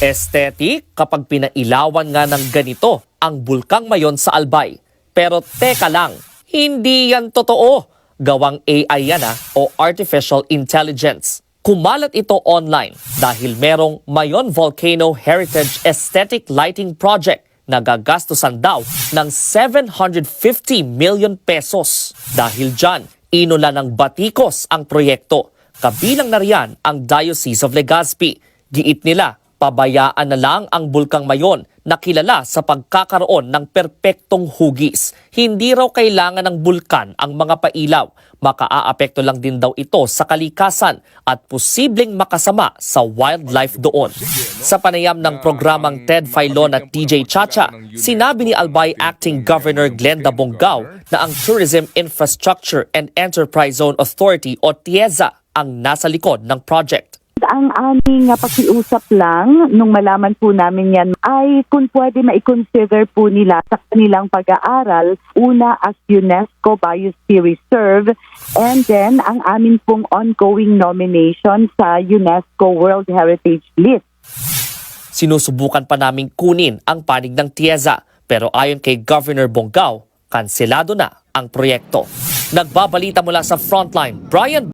Aesthetic kapag pinailawan nga ng ganito ang Bulkang Mayon sa Albay. Pero teka lang, hindi yan totoo. Gawang AI yan o Artificial Intelligence. Kumalat ito online dahil merong Mayon Volcano Heritage Aesthetic Lighting Project na gagastusan daw ng 750 million pesos. Dahil dyan, inula ng batikos ang proyekto. Kabilang na riyan ang Diocese of Legazpi. Giit nila, pabayaan na lang ang Bulkang Mayon na kilala sa pagkakaroon ng perpektong hugis. Hindi raw kailangan ng bulkan ang mga pailaw. Makaaapekto lang din daw ito sa kalikasan at posibleng makasama sa wildlife doon. Sa panayam ng programang Ted Filon at TJ Chacha, sinabi ni Albay Acting Governor Glenda Bongao na ang Tourism Infrastructure and Enterprise Zone Authority o TIEZA ang nasa likod ng project. Ang aming pakiusap lang nung malaman po namin yan ay kung pwede ma-consider po nila sa kanilang pag-aaral, una as UNESCO Biosphere Reserve, and then ang amin pong ongoing nomination sa UNESCO World Heritage List. Sinusubukan pa naming kunin ang panig ng TIEZA pero ayon kay Governor Bongao, kanselado na ang proyekto. Nagbabalita mula sa Frontline, Brian